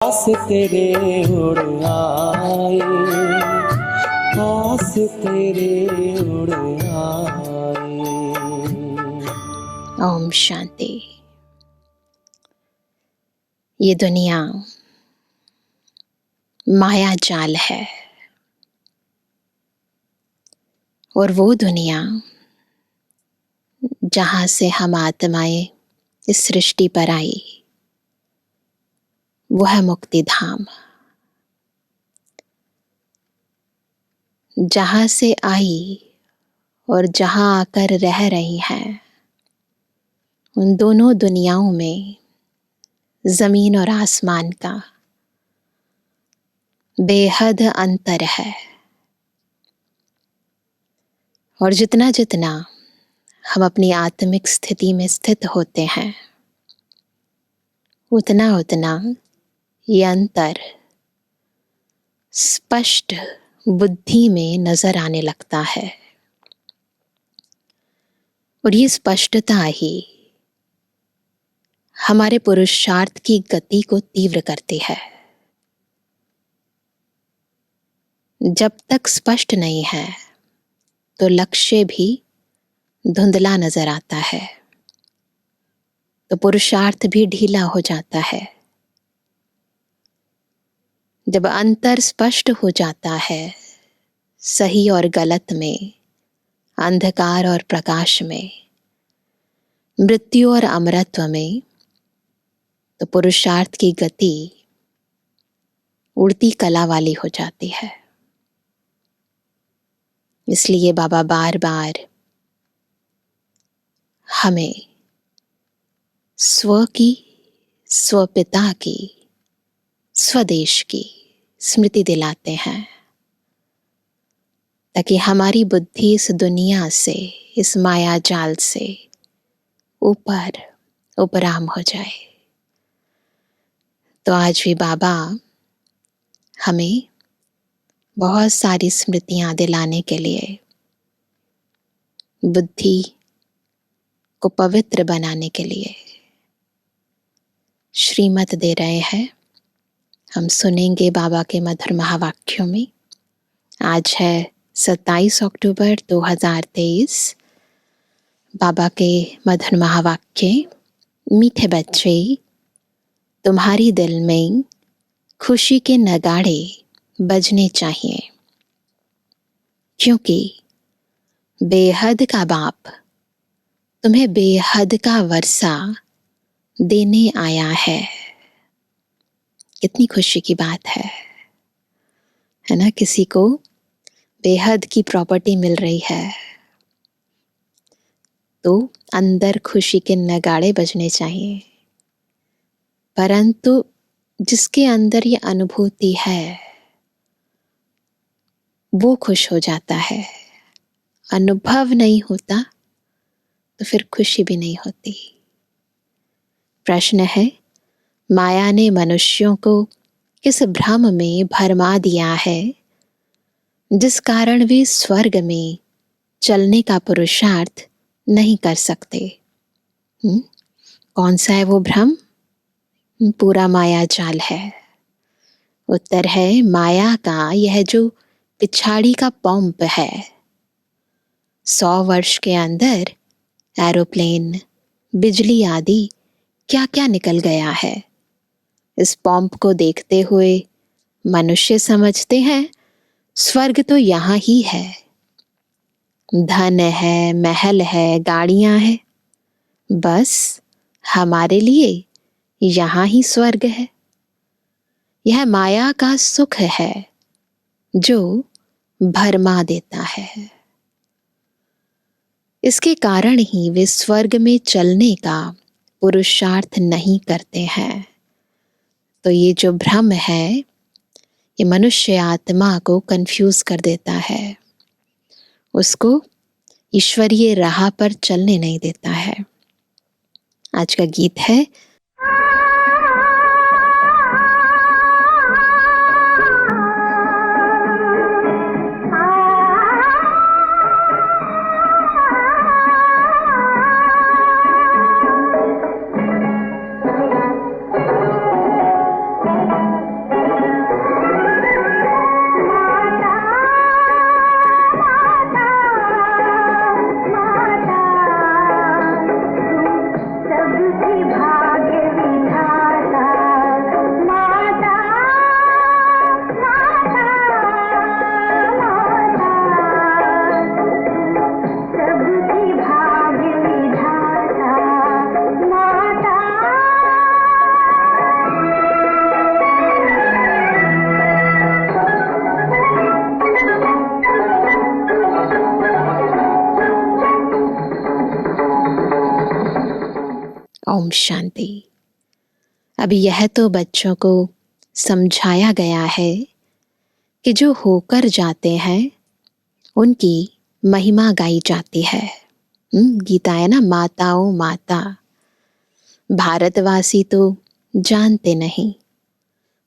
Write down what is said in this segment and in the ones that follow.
आस तेरे उड़ आए, आस तेरे उड़ आए। ओम शांति। ये दुनिया माया जाल है और वो दुनिया जहां से हम आत्माएं इस सृष्टि पर आई वो है मुक्ति धाम। जहां से आई और जहां आकर रह रही हैं, उन दोनों दुनियाओं में जमीन और आसमान का बेहद अंतर है। और जितना जितना हम अपनी आत्मिक स्थिति में स्थित होते हैं, उतना उतना ये अंतर स्पष्ट बुद्धि में नजर आने लगता है। और ये स्पष्टता ही हमारे पुरुषार्थ की गति को तीव्र करती है। जब तक स्पष्ट नहीं है तो लक्ष्य भी धुंधला नजर आता है, तो पुरुषार्थ भी ढीला हो जाता है। जब अंतर स्पष्ट हो जाता है, सही और गलत में, अंधकार और प्रकाश में, मृत्यु और अमरत्व में, तो पुरुषार्थ की गति उड़ती कला वाली हो जाती है। इसलिए बाबा बार बार हमें स्व की, स्वपिता की, स्वदेश की स्मृति दिलाते हैं, ताकि हमारी बुद्धि इस दुनिया से, इस माया जाल से ऊपर उपराम हो जाए। तो आज भी बाबा हमें बहुत सारी स्मृतियां दिलाने के लिए, बुद्धि को पवित्र बनाने के लिए श्रीमत दे रहे हैं। हम सुनेंगे बाबा के मधुर महावाक्यों में। आज है 27 अक्टूबर 2023। बाबा के मधुर महावाक्य। मीठे बच्चे, तुम्हारी दिल में खुशी के नगाड़े बजने चाहिए, क्योंकि बेहद का बाप तुम्हें बेहद का वर्षा देने आया है। कितनी खुशी की बात है ना? किसी को बेहद की प्रॉपर्टी मिल रही है तो अंदर खुशी के नगाड़े बजने चाहिए। परंतु जिसके अंदर ये अनुभूति है वो खुश हो जाता है। अनुभव नहीं होता तो फिर खुशी भी नहीं होती। प्रश्न है, माया ने मनुष्यों को किस भ्रम में भरमा दिया है जिस कारण वे स्वर्ग में चलने का पुरुषार्थ नहीं कर सकते? कौन सा है वो भ्रम? पूरा माया जाल है। उत्तर है, माया का यह जो पिछाड़ी का पंप है, 100 वर्ष के अंदर एरोप्लेन, बिजली आदि क्या क्या निकल गया है। इस पंप को देखते हुए मनुष्य समझते हैं स्वर्ग तो यहाँ ही है। धन है, महल है, गाड़ियां हैं, बस हमारे लिए यहाँ ही स्वर्ग है। यह माया का सुख है जो भरमा देता है। इसके कारण ही वे स्वर्ग में चलने का पुरुषार्थ नहीं करते हैं। तो ये जो भ्रम है, ये मनुष्य आत्मा को कंफ्यूज कर देता है, उसको ईश्वरीय राह पर चलने नहीं देता है। आज का गीत है ओम शांति। अभी यह तो बच्चों को समझाया गया है कि जो होकर जाते हैं उनकी महिमा गाई जाती है। गीता है ना, माताओं माता। भारतवासी तो जानते नहीं,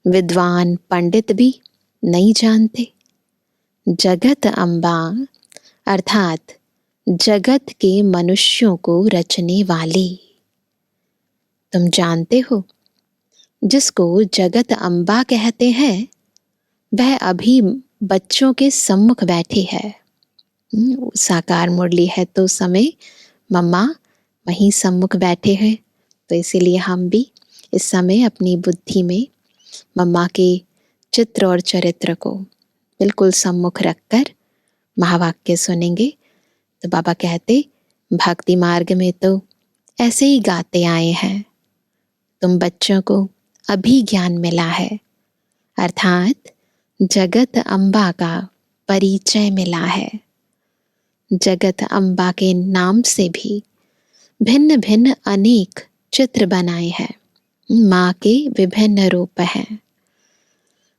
विद्वान पंडित भी नहीं जानते। जगत अम्बा अर्थात जगत के मनुष्यों को रचने वाली। तुम जानते हो, जिसको जगत अम्बा कहते हैं वह अभी बच्चों के सम्मुख बैठी है। साकार मुरली है तो समय मम्मा वहीं सम्मुख बैठे हैं, तो इसीलिए हम भी इस समय अपनी बुद्धि में मम्मा के चित्र और चरित्र को बिल्कुल सम्मुख रखकर महावाक्य सुनेंगे। तो बाबा कहते, भक्ति मार्ग में तो ऐसे ही गाते आए हैं, तुम बच्चों को अभी ज्ञान मिला है, अर्थात जगत अम्बा का परिचय मिला है। जगत अम्बा के नाम से भी भिन्न भिन्न अनेक चित्र बनाए हैं। माँ के विभिन्न रूप हैं।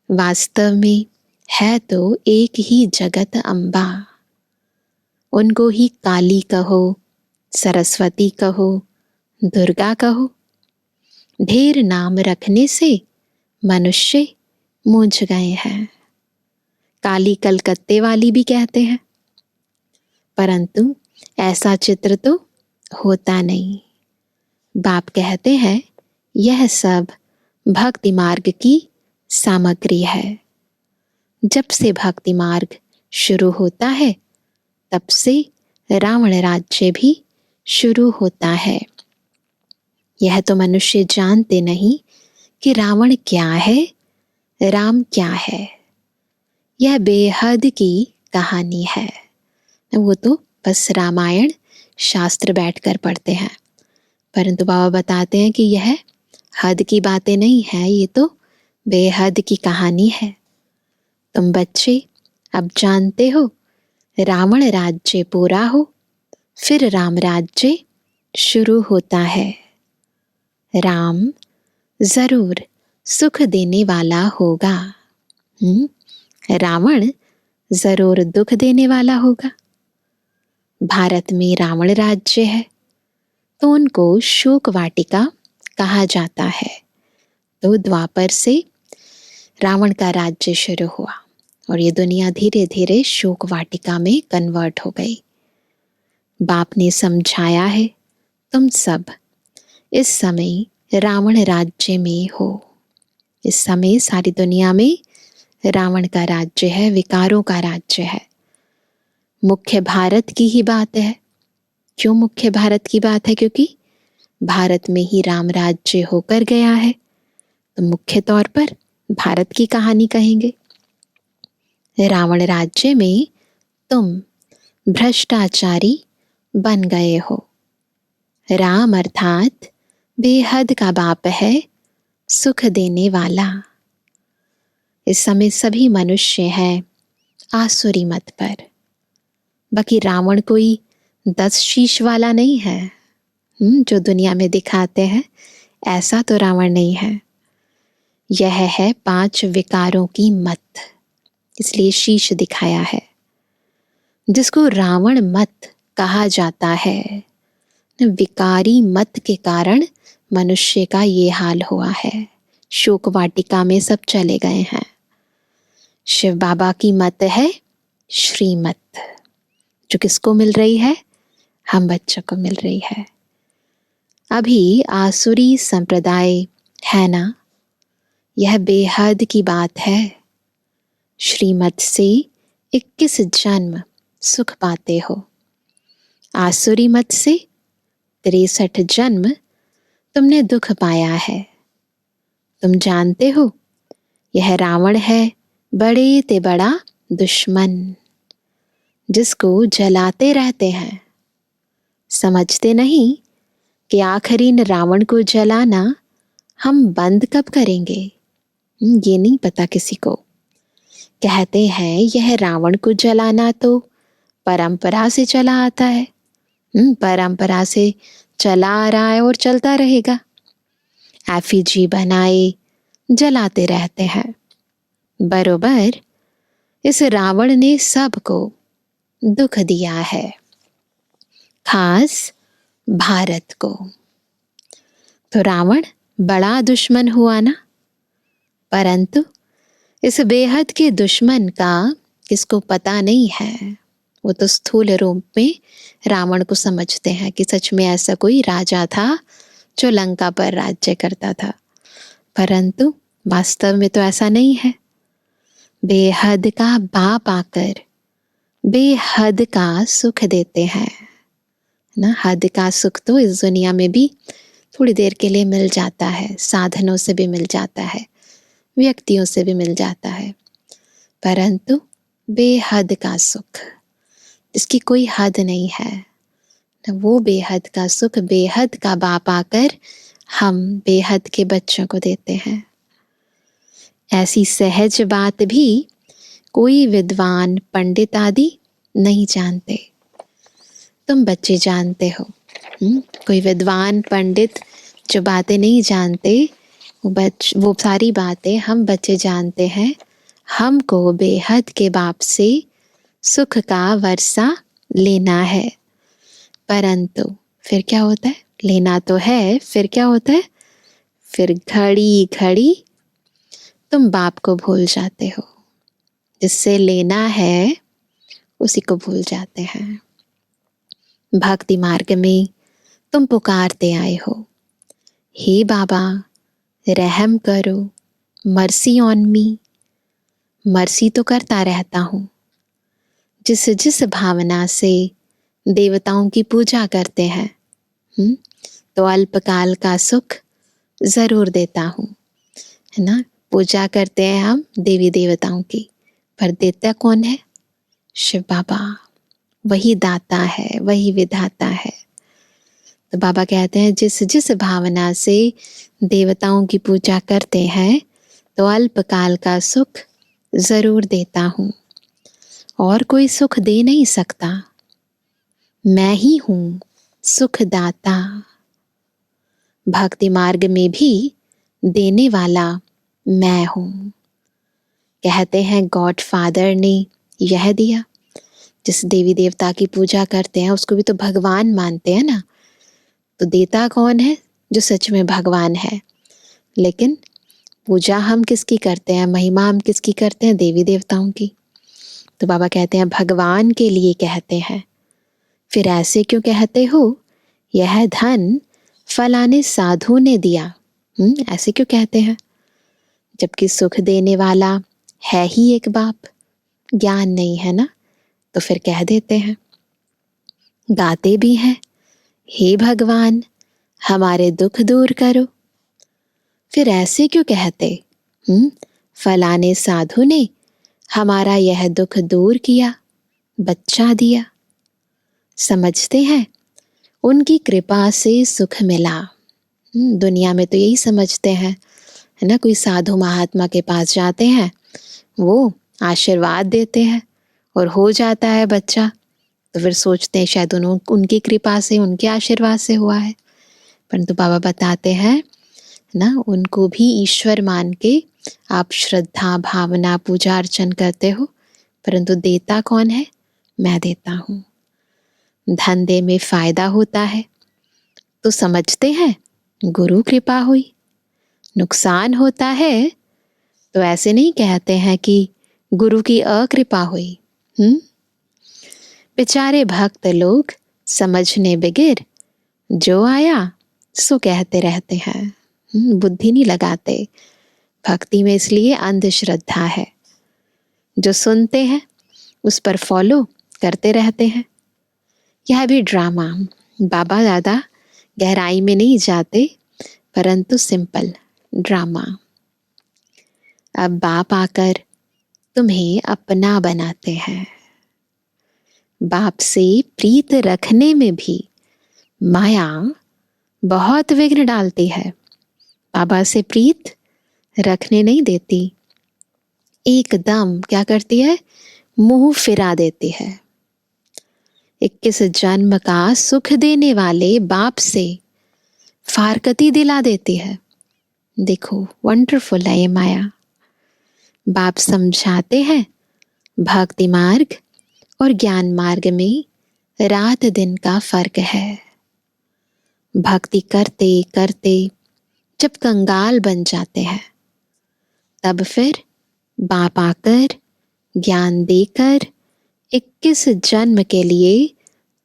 वास्तव में है तो एक ही जगत अम्बा। उनको ही काली कहो, सरस्वती कहो, दुर्गा कहो। ढेर नाम रखने से मनुष्य मूंझ गए हैं। काली कलकत्ते वाली भी कहते हैं, परंतु ऐसा चित्र तो होता नहीं। बाप कहते हैं यह सब भक्ति मार्ग की सामग्री है। जब से भक्ति मार्ग शुरू होता है तब से रावण राज्य भी शुरू होता है। यह तो मनुष्य जानते नहीं कि रावण क्या है, राम क्या है। यह बेहद की कहानी है। वो तो बस रामायण शास्त्र बैठकर पढ़ते हैं, परंतु बाबा बताते हैं कि यह हद की बातें नहीं है, ये तो बेहद की कहानी है। तुम बच्चे अब जानते हो, रावण राज्य पूरा हो फिर राम राज्य शुरू होता है। राम जरूर सुख देने वाला होगा, रावण जरूर दुख देने वाला होगा। भारत में रावण राज्य है तो उनको शोक वाटिका कहा जाता है। तो द्वापर से रावण का राज्य शुरू हुआ और ये दुनिया धीरे धीरे शोक वाटिका में कन्वर्ट हो गई। बाप ने समझाया है, तुम सब इस समय रावण राज्य में हो। इस समय सारी दुनिया में रावण का राज्य है, विकारों का राज्य है। मुख्य भारत की ही बात है। क्यों मुख्य भारत की बात है? क्योंकि भारत में ही राम राज्य होकर गया है, तो मुख्य तौर पर भारत की कहानी कहेंगे। रावण राज्य में तुम भ्रष्टाचारी बन गए हो। राम अर्थात बेहद का बाप है, सुख देने वाला। इस समय सभी मनुष्य हैं आसुरी मत पर। बाकी रावण कोई 10 शीश वाला नहीं है, जो दुनिया में दिखाते हैं, ऐसा तो रावण नहीं है। यह है 5 विकारों की मत, इसलिए शीश दिखाया है, जिसको रावण मत कहा जाता है। विकारी मत के कारण मनुष्य का ये हाल हुआ है। शोक वाटिका में सब चले गए हैं। शिव बाबा की मत है श्रीमत, जो किसको मिल रही है? हम बच्चों को मिल रही है। अभी आसुरी संप्रदाय है ना, यह बेहद की बात है। श्रीमत से 21 जन्म सुख पाते हो, आसुरी मत से 63 जन्म तुमने दुख पाया है। तुम जानते हो, यह रावण है बड़े ते बड़ा दुश्मन, जिसको जलाते रहते हैं। समझते नहीं कि आखिरी इन रावण को जलाना हम बंद कब करेंगे। ये नहीं पता किसी को। कहते हैं यह रावण को जलाना तो परंपरा से चला आता है। परंपरा से चला आ रहा है और चलता रहेगा। एफिजी बनाए जलाते रहते हैं। बरोबर इस रावण ने सबको दुख दिया है, खास भारत को। तो रावण बड़ा दुश्मन हुआ ना, परंतु इस बेहद के दुश्मन का किसको पता नहीं है। वो तो स्थूल रूप में रावण को समझते हैं कि सच में ऐसा कोई राजा था जो लंका पर राज्य करता था, परंतु वास्तव में तो ऐसा नहीं है। बेहद का बाप आकर बेहद का सुख देते हैं ना। हद का सुख तो इस दुनिया में भी थोड़ी देर के लिए मिल जाता है, साधनों से भी मिल जाता है, व्यक्तियों से भी मिल जाता है, परंतु बेहद का सुख इसकी कोई हद नहीं है। वो बेहद का सुख बेहद का बाप आकर हम बेहद के बच्चों को देते हैं। ऐसी सहज बात भी कोई विद्वान पंडित आदि नहीं जानते, तुम बच्चे जानते हो। कोई विद्वान पंडित जो बातें नहीं जानते, वो सारी बातें हम बच्चे जानते हैं। हमको बेहद के बाप से सुख का वर्षा लेना है, परंतु फिर क्या होता है? लेना तो है, फिर क्या होता है? फिर घड़ी घड़ी तुम बाप को भूल जाते हो, जिससे लेना है उसी को भूल जाते हैं। भक्ति मार्ग में तुम पुकारते आए हो, हे बाबा रहम करो, मर्सी ऑन मी। मर्सी तो करता रहता हूँ। जिस जिस भावना से देवताओं की पूजा करते हैं, तो अल्पकाल का सुख जरूर देता हूँ, है ना। पूजा करते हैं हम देवी देवताओं की, पर देता कौन है? शिव बाबा। वही दाता है, वही विधाता है। तो बाबा कहते हैं जिस जिस भावना से देवताओं की पूजा करते हैं, तो अल्पकाल का सुख जरूर देता हूँ, और कोई सुख दे नहीं सकता। मैं ही हूँ सुखदाता। भक्ति मार्ग में भी देने वाला मैं हूँ। कहते हैं गॉड फादर ने यह दिया। जिस देवी देवता की पूजा करते हैं उसको भी तो भगवान मानते हैं ना। तो देता कौन है? जो सच में भगवान है। लेकिन पूजा हम किसकी करते हैं, महिमा हम किसकी करते हैं? देवी देवताओं की। तो बाबा कहते हैं भगवान के लिए कहते हैं। फिर ऐसे क्यों कहते हो? यह धन फलाने साधु ने दिया। ऐसे क्यों कहते हैं? जबकि सुख देने वाला है ही एक बाप। ज्ञान नहीं है ना, तो फिर कह देते हैं। गाते भी हैं, हे भगवान हमारे दुख दूर करो। फिर ऐसे क्यों कहते? फलाने साधु ने हमारा यह दुख दूर किया, बच्चा दिया। समझते हैं उनकी कृपा से सुख मिला। दुनिया में तो यही समझते हैं, है ना। कोई साधु महात्मा के पास जाते हैं, वो आशीर्वाद देते हैं और हो जाता है बच्चा, तो फिर सोचते हैं शायद उनकी कृपा से, उनके आशीर्वाद से हुआ है। परंतु बाबा बताते हैं ना, उनको भी ईश्वर मान के आप श्रद्धा भावना पूजा अर्चन करते हो, परंतु देता कौन है? मैं देता हूँ। धंधे में फायदा होता है तो समझते हैं गुरु कृपा हुई। नुकसान होता है तो ऐसे नहीं कहते हैं कि गुरु की अकृपा हुई। बेचारे भक्त लोग समझने बगैर जो आया सो कहते रहते हैं, बुद्धि नहीं लगाते। भक्ति में इसलिए अंधश्रद्धा है। जो सुनते हैं उस पर फॉलो करते रहते हैं। यह भी ड्रामा। बाबा ज़्यादा गहराई में नहीं जाते, परंतु सिंपल ड्रामा। अब बाप आकर तुम्हें अपना बनाते हैं। बाप से प्रीत रखने में भी माया बहुत विघ्न डालती है। बाबा से प्रीत रखने नहीं देती, एकदम क्या करती है? मुंह फिरा देती है। 21 जन्म का सुख देने वाले बाप से फारकती दिला देती है। देखो वंडरफुल है ये माया। बाप समझाते हैं भक्ति मार्ग और ज्ञान मार्ग में रात दिन का फर्क है। भक्ति करते करते जब कंगाल बन जाते हैं, तब फिर बाप आकर ज्ञान देकर 21 जन्म के लिए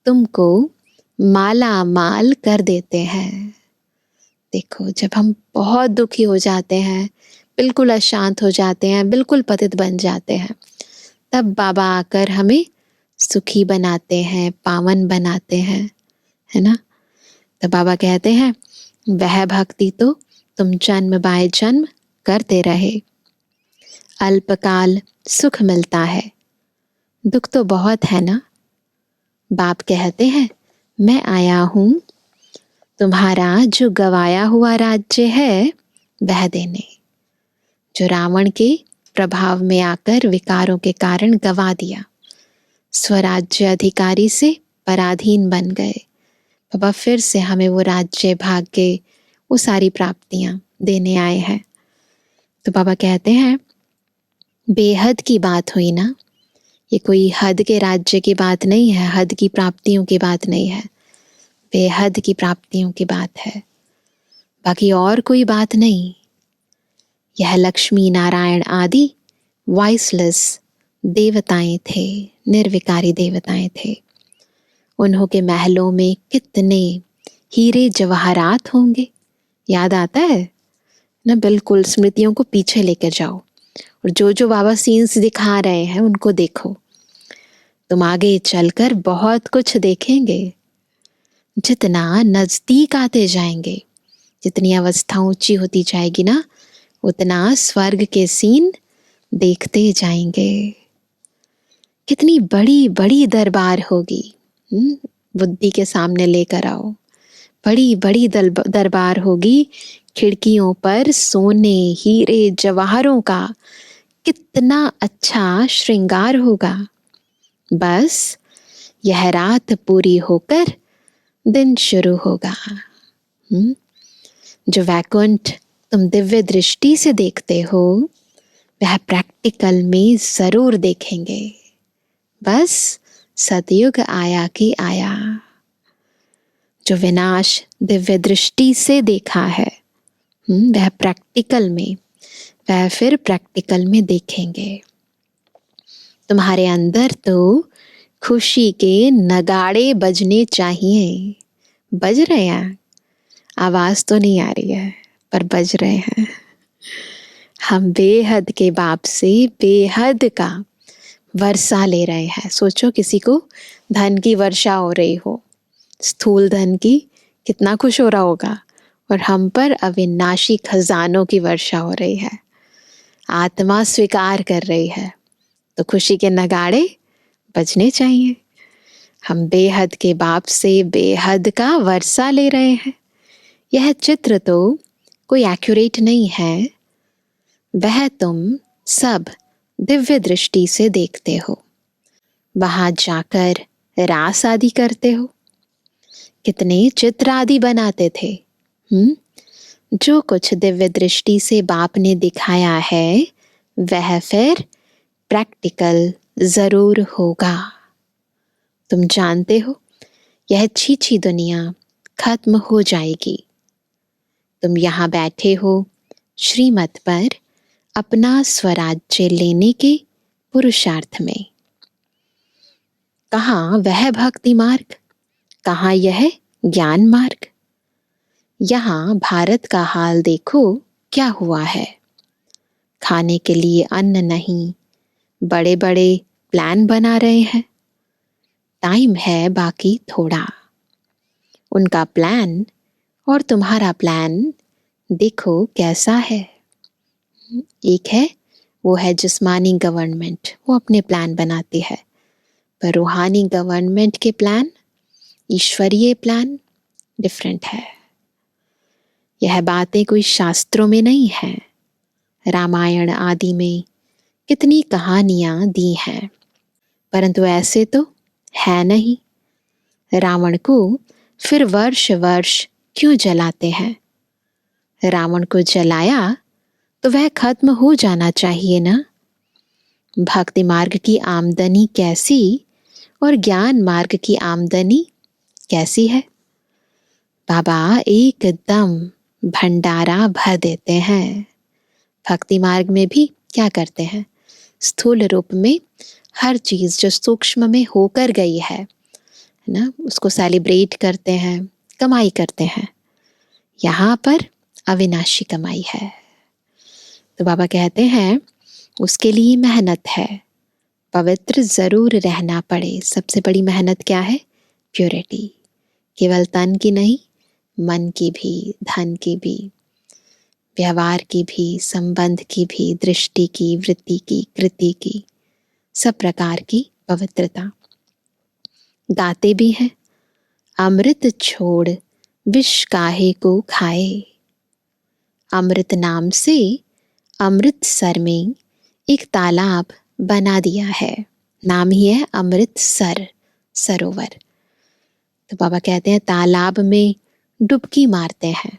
तुमको माला माल कर देते हैं। देखो जब हम बहुत दुखी हो जाते हैं, बिल्कुल अशांत हो जाते हैं, बिल्कुल पतित बन जाते हैं, तब बाबा आकर हमें सुखी बनाते हैं, पावन बनाते हैं, है ना। तो बाबा कहते हैं वह भक्ति तो तुम जन्म बाय जन्म करते रहे। अल्पकाल सुख मिलता है, दुख तो बहुत है ना। बाप कहते हैं मैं आया हूं तुम्हारा जो गवाया हुआ राज्य है वह देने, जो रावण के प्रभाव में आकर विकारों के कारण गवा दिया, स्वराज्य अधिकारी से पराधीन बन गए। बाबा फिर से हमें वो राज्य भाग्य वो सारी प्राप्तियां देने आए हैं। तो बाबा कहते हैं बेहद की बात हुई ना, ये कोई हद के राज्य की बात नहीं है, हद की प्राप्तियों की बात नहीं है, बेहद की प्राप्तियों की बात है, बाकी और कोई बात नहीं। यह लक्ष्मी नारायण आदि वॉइसलेस देवताएं थे, निर्विकारी देवताएं थे। उन्हों के महलों में कितने हीरे जवाहरात होंगे, याद आता है ना। बिल्कुल स्मृतियों को पीछे लेकर जाओ और जो जो बाबा सीन्स दिखा रहे हैं उनको देखो। तुम आगे चलकर बहुत कुछ देखेंगे। जितना नजदीक आते जाएंगे, जितनी अवस्था ऊंची होती जाएगी ना, उतना स्वर्ग के सीन देखते जाएंगे। कितनी बड़ी बड़ी दरबार होगी, बुद्धि के सामने लेकर आओ। बड़ी बड़ी दरबार होगी, खिड़कियों पर सोने हीरे जवाहरों का कितना अच्छा श्रृंगार होगा। बस यह रात पूरी होकर दिन शुरू होगा। जो वैकुंठ तुम दिव्य दृष्टि से देखते हो वह प्रैक्टिकल में जरूर देखेंगे। बस सतयुग आया कि आया। जो विनाश दिव्य दृष्टि से देखा है वह प्रैक्टिकल में, वह फिर प्रैक्टिकल में देखेंगे। तुम्हारे अंदर तो खुशी के नगाड़े बजने चाहिए। बज रहे हैं, आवाज तो नहीं आ रही है पर बज रहे हैं। हम बेहद के बाप से बेहद का वर्षा ले रहे हैं। सोचो किसी को धन की वर्षा हो रही हो, स्थूल धन की, कितना खुश हो रहा होगा। और हम पर अविनाशी खजानों की वर्षा हो रही है, आत्मा स्वीकार कर रही है, तो खुशी के नगाड़े बजने चाहिए। हम बेहद के बाप से बेहद का वर्षा ले रहे हैं। यह चित्र तो कोई एक्यूरेट नहीं है, वह तुम सब दिव्य दृष्टि से देखते हो। वहां जाकर रास आदि करते हो। कितने चित्र आदि बनाते थे। जो कुछ दिव्य दृष्टि से बाप ने दिखाया है वह फिर प्रैक्टिकल जरूर होगा। तुम जानते हो यह छीछी दुनिया खत्म हो जाएगी। तुम यहाँ बैठे हो श्रीमत पर अपना स्वराज्य लेने के पुरुषार्थ में। कहाँ वह भक्ति मार्ग, कहाँ यह ज्ञान मार्ग। यहाँ भारत का हाल देखो क्या हुआ है। खाने के लिए अन्न नहीं, बड़े बड़े प्लान बना रहे हैं। टाइम है बाकी थोड़ा। उनका प्लान और तुम्हारा प्लान देखो कैसा है। एक है वो है जिस्मानी गवर्नमेंट, वो अपने प्लान बनाती है, पर रूहानी गवर्नमेंट के प्लान, ईश्वरीय प्लान डिफरेंट है। यह बातें कोई शास्त्रों में नहीं है। रामायण आदि में कितनी कहानियां दी हैं, परंतु ऐसे तो है नहीं रावण को फिर वर्ष वर्ष क्यों जलाते हैं? रावण को जलाया तो वह खत्म हो जाना चाहिए ना। भक्ति मार्ग की आमदनी कैसी और ज्ञान मार्ग की आमदनी कैसी है? बाबा एकदम भंडारा भर देते हैं। भक्ति मार्ग में भी क्या करते हैं? स्थूल रूप में हर चीज जो सूक्ष्म में होकर गई है ना, उसको सेलिब्रेट करते हैं, कमाई करते हैं। यहाँ पर अविनाशी कमाई है। तो बाबा कहते हैं उसके लिए मेहनत है, पवित्र जरूर रहना पड़े। सबसे बड़ी मेहनत क्या है? प्योरिटी। केवल तन की नहीं, मन की भी, धन की भी, व्यवहार की भी, संबंध की भी, दृष्टि की, वृत्ति की, कृति की, सब प्रकार की पवित्रता। गाते भी हैं, अमृत छोड़ विष काहे को खाए। अमृत नाम से अमृतसर में एक तालाब बना दिया है। नाम ही है अमृतसर, सरोवर। तो बाबा कहते हैं तालाब में डुबकी मारते हैं।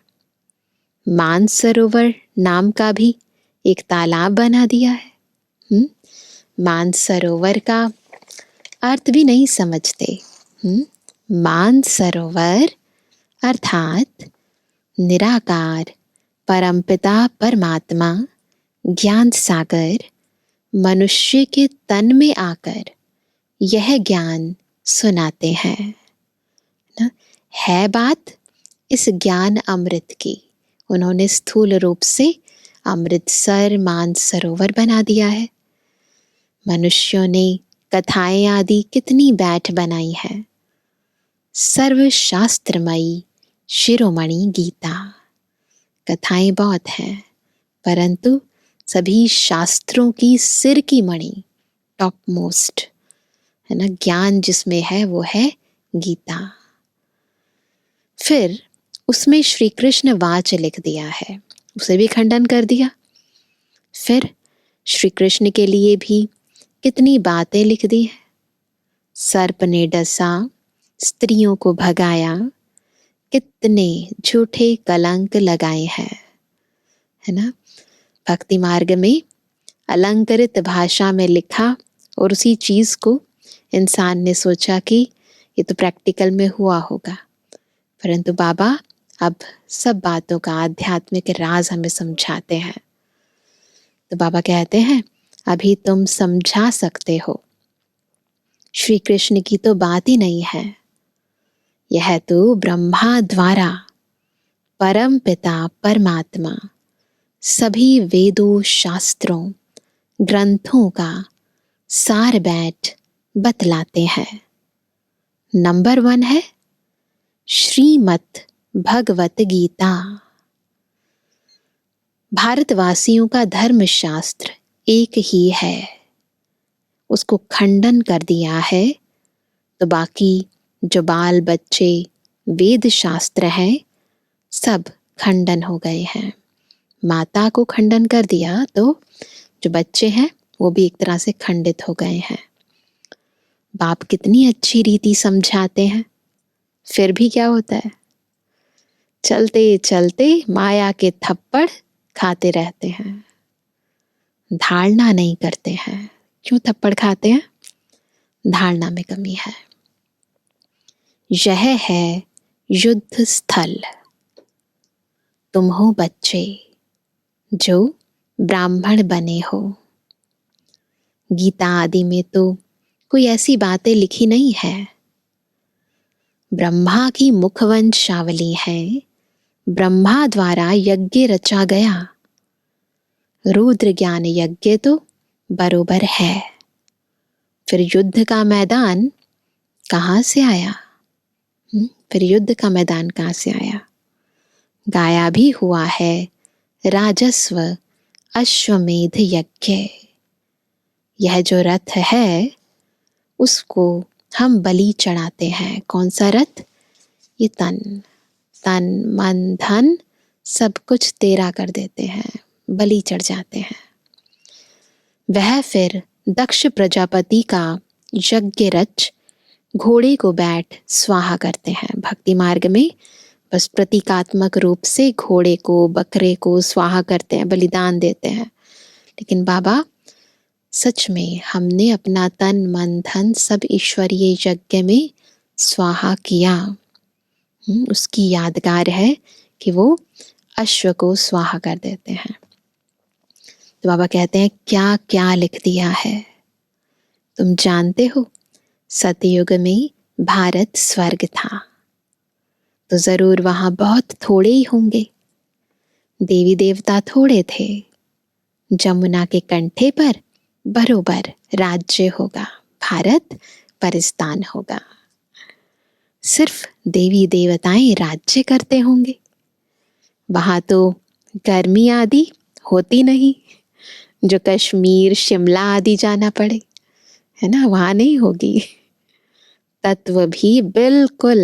मानसरोवर नाम का भी एक तालाब बना दिया है। मानसरोवर का अर्थ भी नहीं समझते। मानसरोवर अर्थात निराकार परमपिता परमात्मा ज्ञान सागर मनुष्य के तन में आकर यह ज्ञान सुनाते हैं ना। है बात इस ज्ञान अमृत की। उन्होंने स्थूल रूप से अमृतसर मानसरोवर बना दिया है। मनुष्यों ने कथाएं आदि कितनी बैठ बनाई है। सर्वशास्त्रमयी शिरोमणि गीता। कथाएं बहुत हैं, परंतु सभी शास्त्रों की सिर की मणि, टॉप मोस्ट है ना, ज्ञान जिसमें है वो है गीता। फिर उसमें श्री कृष्ण वाच लिख दिया है, उसे भी खंडन कर दिया। फिर श्री कृष्ण के लिए भी कितनी बातें लिख दी है। सर्प ने डसा, स्त्रियों को भगाया, कितने झूठे कलंक लगाए हैं, है ना। भक्ति मार्ग में अलंकृत भाषा में लिखा और उसी चीज को इंसान ने सोचा कि ये तो प्रैक्टिकल में हुआ होगा, परंतु बाबा अब सब बातों का आध्यात्मिक राज हमें समझाते हैं। तो बाबा कहते हैं अभी तुम समझा सकते हो, श्री कृष्ण की तो बात ही नहीं है। यह तो ब्रह्मा द्वारा परम पिता परमात्मा सभी वेदों शास्त्रों ग्रंथों का सार बैठ बतलाते हैं। नंबर 1 है श्रीमद् भगवत गीता। भारतवासियों का धर्म शास्त्र एक ही है, उसको खंडन कर दिया है तो बाकी जो बाल बच्चे वेद शास्त्र हैं सब खंडन हो गए हैं। माता को खंडन कर दिया तो जो बच्चे हैं वो भी एक तरह से खंडित हो गए हैं। बाप कितनी अच्छी रीति समझाते हैं, फिर भी क्या होता है, चलते चलते माया के थप्पड़ खाते रहते हैं, धारणा नहीं करते हैं। क्यों थप्पड़ खाते हैं? धारणा में कमी है। यह है युद्ध स्थल, तुम हो बच्चे जो ब्राह्मण बने हो। गीता आदि में तो कोई ऐसी बातें लिखी नहीं है। ब्रह्मा की मुखवंशावली है, ब्रह्मा द्वारा यज्ञ रचा गया। रुद्र ज्ञान यज्ञ तो बरोबर है। फिर युद्ध का मैदान कहाँ से आया? फिर युद्ध का मैदान कहाँ से आया? गाया भी हुआ है राजस्व अश्वमेध यज्ञ। यह जो रथ है उसको हम बलि चढ़ाते हैं। कौन सा रथ? ये तन मन धन सब कुछ तेरा कर देते हैं, बलि चढ़ जाते हैं। वह फिर दक्ष प्रजापति का यज्ञ रच घोड़े को बैठ स्वाहा करते हैं। भक्ति मार्ग में बस प्रतीकात्मक रूप से घोड़े को, बकरे को स्वाहा करते हैं, बलिदान देते हैं। लेकिन बाबा, सच में हमने अपना तन मन धन सब ईश्वरीय यज्ञ में स्वाहा किया। उसकी यादगार है कि वो अश्व को स्वाहा कर देते हैं। तो बाबा कहते हैं, क्या क्या लिख दिया है। तुम जानते हो, सतयुग में भारत स्वर्ग था, तो जरूर वहां बहुत थोड़े ही होंगे। देवी देवता थोड़े थे। जमुना के कंठे पर बरोबर राज्य होगा, भारत परिस्तान होगा। सिर्फ देवी देवताएं राज्य करते होंगे। वहां तो गर्मी आदि होती नहीं, जो कश्मीर शिमला आदि जाना पड़े, है ना, वहां नहीं होगी। तत्व भी बिल्कुल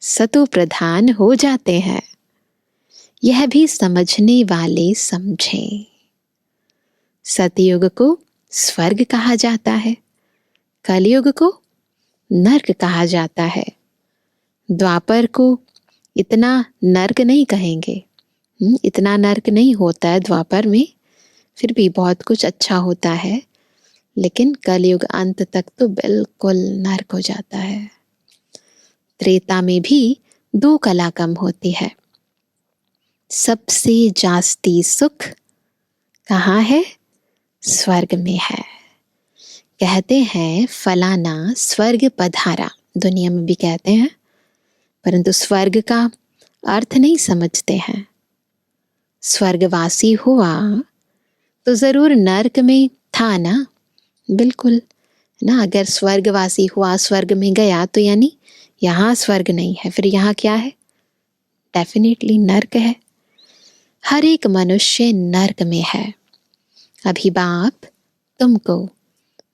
सतु प्रधान हो जाते हैं। यह भी समझने वाले समझें। सतयुग को स्वर्ग कहा जाता है, कलयुग को नर्क कहा जाता है। द्वापर को इतना नर्क नहीं कहेंगे, इतना नर्क नहीं होता है द्वापर में, फिर भी बहुत कुछ अच्छा होता है। लेकिन कलयुग अंत तक तो बिल्कुल नर्क हो जाता है। त्रेता में भी 2 कला कम होती है। सबसे जास्ती सुख कहाँ है? स्वर्ग में है। कहते हैं फलाना स्वर्ग पधारा, दुनिया में भी कहते हैं, परंतु स्वर्ग का अर्थ नहीं समझते हैं। स्वर्गवासी हुआ तो जरूर नर्क में था ना, बिल्कुल ना। अगर स्वर्गवासी हुआ, स्वर्ग में गया, तो यानी यहाँ स्वर्ग नहीं है, फिर यहाँ क्या है? डेफिनेटली नर्क है। हर एक मनुष्य नर्क में है। अभी बाप तुमको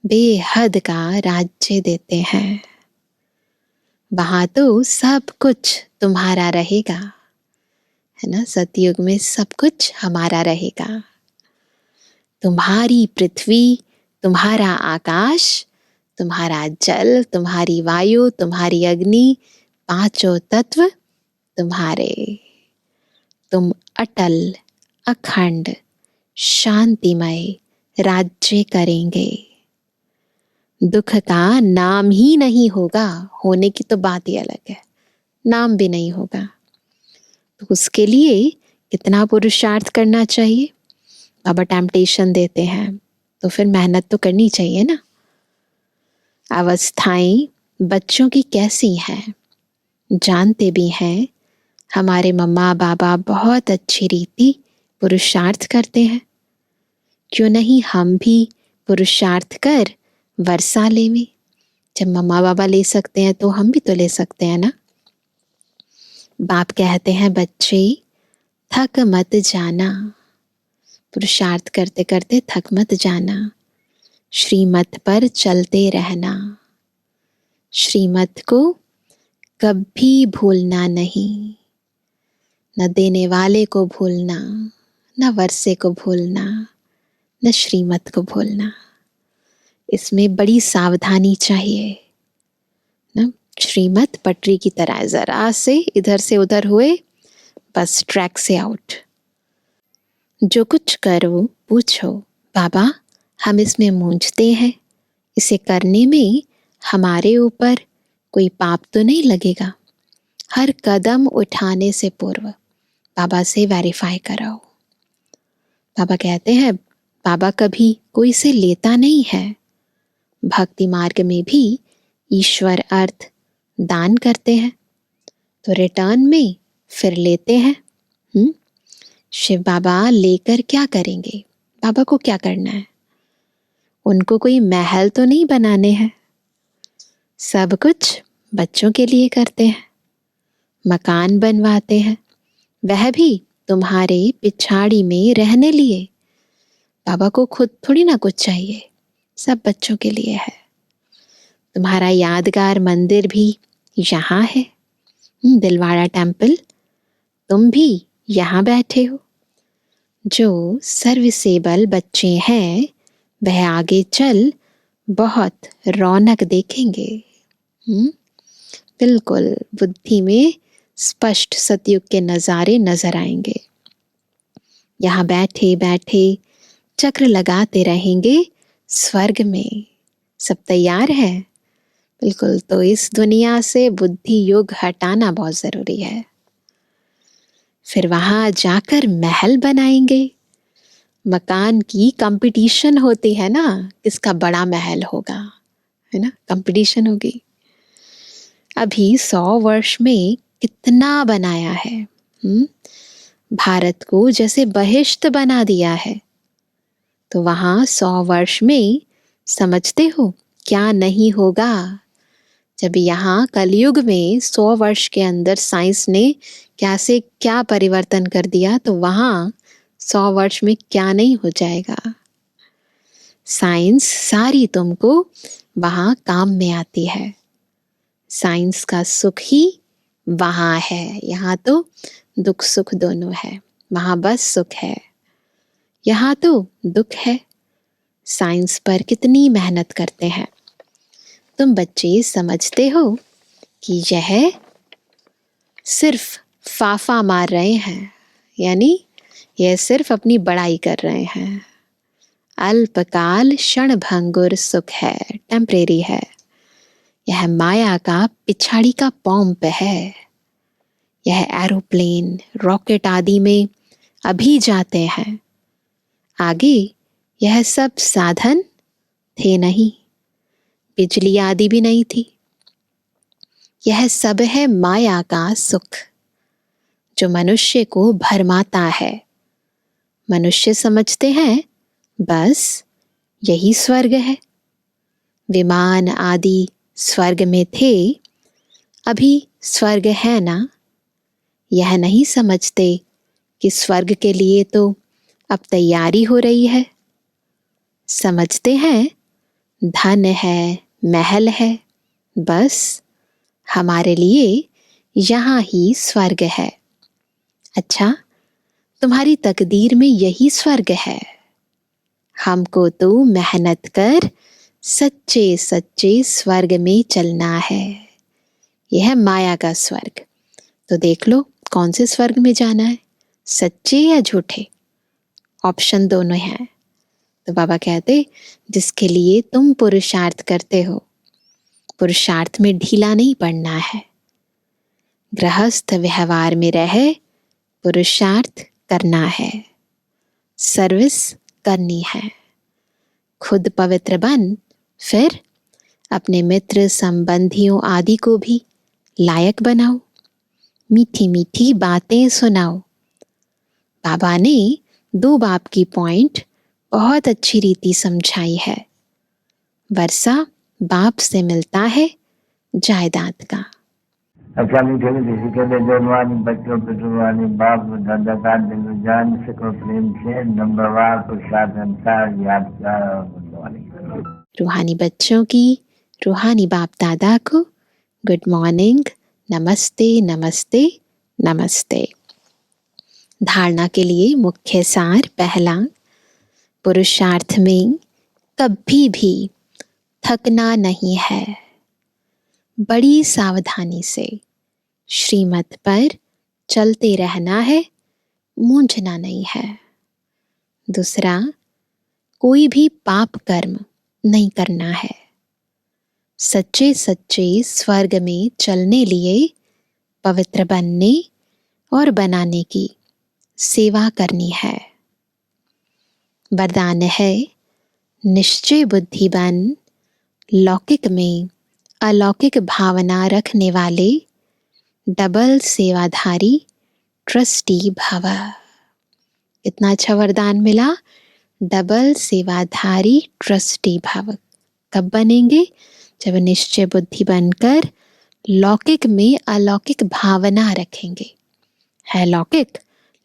बेहद का राज्य देते हैं। वहां तो सब कुछ तुम्हारा रहेगा, है ना। सतयुग में सब कुछ हमारा रहेगा। तुम्हारी पृथ्वी, तुम्हारा आकाश, तुम्हारा जल, तुम्हारी वायु, तुम्हारी अग्नि, 5 तत्व तुम्हारे। तुम अटल, अखंड, शांतिमय राज्य करेंगे। दुख का नाम ही नहीं होगा, होने की तो बात ही अलग है, नाम भी नहीं होगा। तो उसके लिए कितना पुरुषार्थ करना चाहिए? बाबा टेम्पटेशन देते हैं, तो फिर मेहनत तो करनी चाहिए ना। अवस्थाएं बच्चों की कैसी हैं जानते भी हैं। हमारे मम्मा बाबा बहुत अच्छी रीति पुरुषार्थ करते हैं, क्यों नहीं हम भी पुरुषार्थ कर वर्षा लेवें। जब मम्मा बाबा ले सकते हैं तो हम भी तो ले सकते हैं ना। बाप कहते हैं, बच्चे थक मत जाना, पुरुषार्थ करते करते थक मत जाना। श्रीमत पर चलते रहना, श्रीमत को कभी भूलना नहीं। न देने वाले को भूलना, न वर्षे को भूलना, न श्रीमत को भूलना। इसमें बड़ी सावधानी चाहिए ना। श्रीमत पटरी की तरह, जरा से इधर से उधर हुए, बस ट्रैक से आउट। जो कुछ करो पूछो, बाबा हम इसमें मूंझते हैं, इसे करने में हमारे ऊपर कोई पाप तो नहीं लगेगा? हर कदम उठाने से पूर्व बाबा से वेरीफाई कराओ। बाबा कहते हैं, बाबा कभी कोई से लेता नहीं है। भक्ति मार्ग में भी ईश्वर अर्थ दान करते हैं, तो रिटर्न में फिर लेते हैं। शिव बाबा लेकर क्या करेंगे? बाबा को क्या करना है? उनको कोई महल तो नहीं बनाने हैं, सब कुछ बच्चों के लिए करते हैं। मकान बनवाते हैं, वह भी तुम्हारे पिछाड़ी में रहने लिए। बाबा को खुद थोड़ी ना कुछ चाहिए, सब बच्चों के लिए है। तुम्हारा यादगार मंदिर भी यहाँ है, दिलवाड़ा टेम्पल, तुम भी यहाँ बैठे हो। जो सर्विसेबल बच्चे हैं वह आगे चल बहुत रौनक देखेंगे। बिल्कुल, बुद्धि में स्पष्ट सतयुग के नज़ारे नजर आएंगे। यहाँ बैठे बैठे चक्र लगाते रहेंगे स्वर्ग में। सब तैयार है? बिल्कुल, तो इस दुनिया से बुद्धि योग हटाना बहुत जरूरी है। फिर वहां जाकर महल बनाएंगे। मकान की कंपटीशन होती है ना, किसका बड़ा महल होगा, है ना, कंपटीशन होगी। अभी 100 वर्ष में कितना बनाया है। भारत को जैसे बहिष्ट बना दिया है, तो वहां 100 वर्ष में समझते हो क्या नहीं होगा। जब यहाँ कलयुग में 100 वर्ष के अंदर साइंस ने कैसे क्या परिवर्तन कर दिया, तो वहां 100 वर्ष में क्या नहीं हो जाएगा। साइंस सारी तुमको वहां काम में आती है। साइंस का सुख ही वहां है। यहाँ तो दुख सुख दोनों है, वहां बस सुख है, यहाँ तो दुख है। साइंस पर कितनी मेहनत करते हैं। तुम बच्चे समझते हो कि यह सिर्फ फाफा मार रहे हैं, यानी यह सिर्फ अपनी बड़ाई कर रहे हैं। अल्पकाल क्षण भंगुर सुख है, टेम्परेरी है। यह माया का पिछाड़ी का पॉम्प है। यह एरोप्लेन रॉकेट आदि में अभी जाते हैं, आगे यह सब साधन थे नहीं, बिजली आदि भी नहीं थी। यह सब है माया का सुख जो मनुष्य को भरमाता है। मनुष्य समझते हैं बस यही स्वर्ग है। विमान आदि स्वर्ग में थे, अभी स्वर्ग है ना। यह नहीं समझते कि स्वर्ग के लिए तो अब तैयारी हो रही है। समझते हैं धन है, महल है, बस हमारे लिए यहाँ ही स्वर्ग है। अच्छा, तुम्हारी तकदीर में यही स्वर्ग है। हमको तो मेहनत कर सच्चे सच्चे स्वर्ग में चलना है। यह है माया का स्वर्ग। तो देख लो कौन से स्वर्ग में जाना है, सच्चे या झूठे। ऑप्शन दोनों हैं। तो बाबा कहते जिसके लिए तुम पुरुषार्थ करते हो, पुरुषार्थ में ढीला नहीं पड़ना है। गृहस्थ व्यवहार में रहे पुरुषार्थ करना है, सर्विस करनी है। खुद पवित्र बन, फिर अपने मित्र संबंधियों आदि को भी लायक बनाओ। मीठी मीठी बातें सुनाओ। बाबा ने 2 बाप की पॉइंट बहुत अच्छी रीति समझाई है। वर्षा बाप से मिलता है जायदाद का। अच्छा मीठे मीठे सिकंदर जवानी बच्चों पितृवानी बाप दादा का दिल जान सको प्रेम से नंबरवार पुरुषार्थ अनुसार याद कर। रूहानी बच्चों की रूहानी बाप दादा को गुड मॉर्निंग, नमस्ते नमस्ते नमस्ते। धारणा के लिए मुख्य सार पहला, पुरुषार्थ में कभी भी थकना नहीं है। बड़ी सावधानी से श्रीमत पर चलते रहना है, मूंझना नहीं है। दूसरा, कोई भी पाप कर्म नहीं करना है। सच्चे सच्चे स्वर्ग में चलने लिए पवित्र बनने और बनाने की सेवा करनी है। वरदान है निश्चय बुद्धि बन, लौकिक में अलौकिक भावना रखने वाले डबल सेवाधारी ट्रस्टी भव। कितना अच्छा वरदान मिला, डबल सेवाधारी ट्रस्टी भव। कब बनेंगे? जब निश्चय बुद्धि बनकर लौकिक में अलौकिक भावना रखेंगे। है लौकिक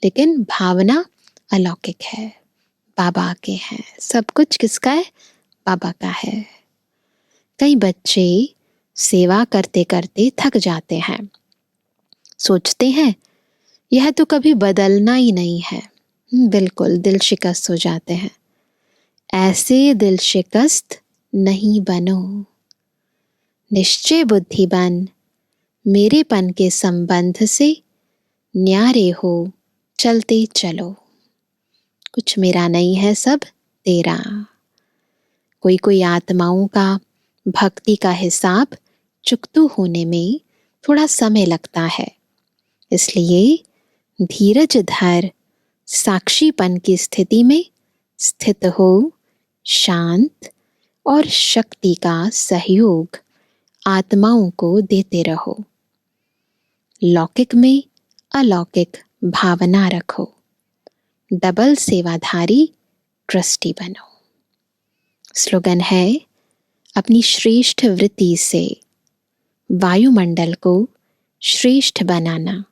लेकिन भावना अलौकिक है, बाबा के हैं। सब कुछ किसका है? बाबा का है। कई बच्चे सेवा करते करते थक जाते हैं, सोचते हैं यह तो कभी बदलना ही नहीं है। बिल्कुल दिल शिकस्त हो जाते हैं। ऐसे दिल शिकस्त नहीं बनो। निश्चय बुद्धि बन, मेरेपन के संबंध से न्यारे हो चलते चलो। कुछ मेरा नहीं है, सब तेरा। कोई कोई आत्माओं का भक्ति का हिसाब चुकतू होने में थोड़ा समय लगता है, इसलिए धीरज धर, साक्षीपन की स्थिति में स्थित हो, शांत और शक्ति का सहयोग आत्माओं को देते रहो। लौकिक में अलौकिक भावना रखो, डबल सेवाधारी ट्रस्टी बनो। स्लोगन है, अपनी श्रेष्ठ वृत्ति से वायुमंडल को श्रेष्ठ बनाना,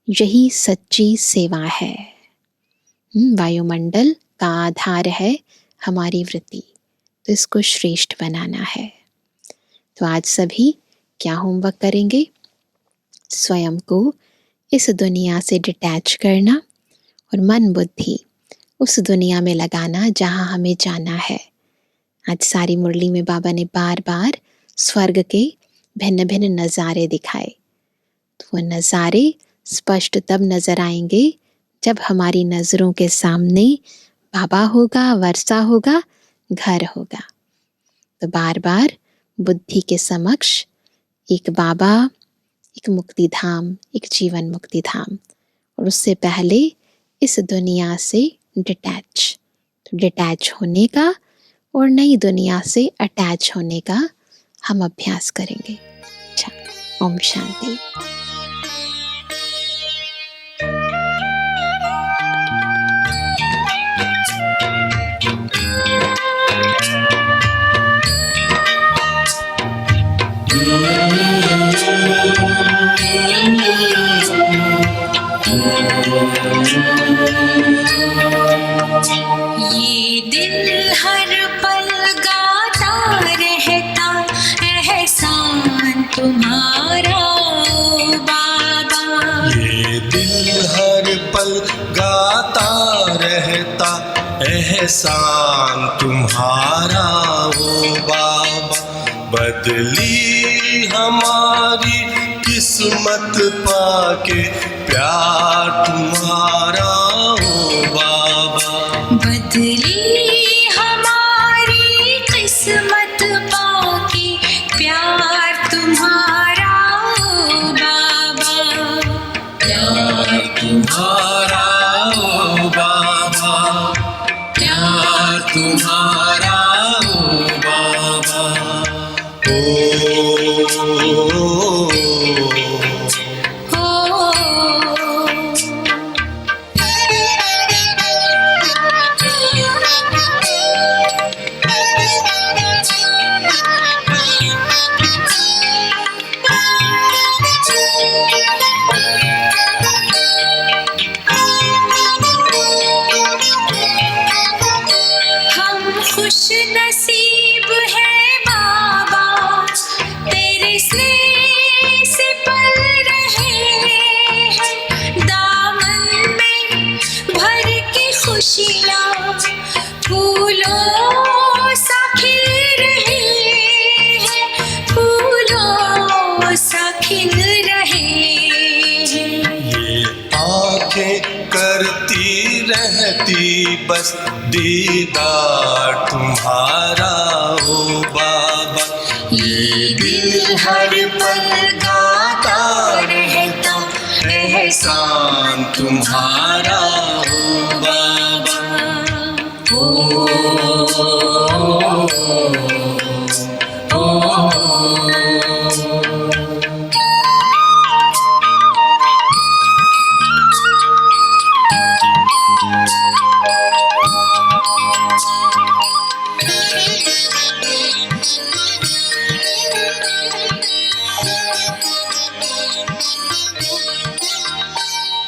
यही सच्ची सेवा है। वायुमंडल का आधार है हमारी वृत्ति, तो इसको श्रेष्ठ बनाना है। तो आज सभी क्या होमवर्क करेंगे? स्वयं को इस दुनिया से डिटैच करना और मन बुद्धि उस दुनिया में लगाना जहाँ हमें जाना है। आज सारी मुरली में बाबा ने बार बार स्वर्ग के भिन्न भिन्न नज़ारे दिखाए। तो वो नज़ारे स्पष्ट तब नज़र आएंगे जब हमारी नज़रों के सामने बाबा होगा, वर्षा होगा, घर होगा। तो बार बार बुद्धि के समक्ष एक बाबा, एक मुक्ति धाम, एक जीवन मुक्ति धाम, और उससे पहले इस दुनिया से डिटैच। तो डिटैच होने का और नई दुनिया से अटैच होने का हम अभ्यास करेंगे। अच्छा, ओम शांति। ये दिल हर पल गाता रहता एहसान तुम्हारा ओ बाबा। ये दिल हर पल गाता रहता एहसान तुम्हारा ओ बाबा। बदली हमारी किस्मत पाके प्यार तुम्हारा ओ बाबा। बदली हमारी किस्मत पाके प्यार तुम्हारा ओ बाबा। प्यार तुम्हारा ओ बाबा, प्यार तुम्हारा ओ बाबा। हम खुश नसीब है बाबा, तेरे स्नेह से पल रहे हैं। दामन में भर के खुशियाँ फूलों सा खिल रहे हैं, फूलों सा खिल रहे हैं। ये आंखें करती रहती बस दीदार तुम्हारा ओ बाबा। ये दिल हर पल गाता रहता एहसान तुम्हारा ओ बाबा।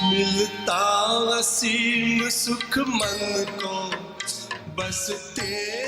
मिलता असीम सुख मन को बस तेरे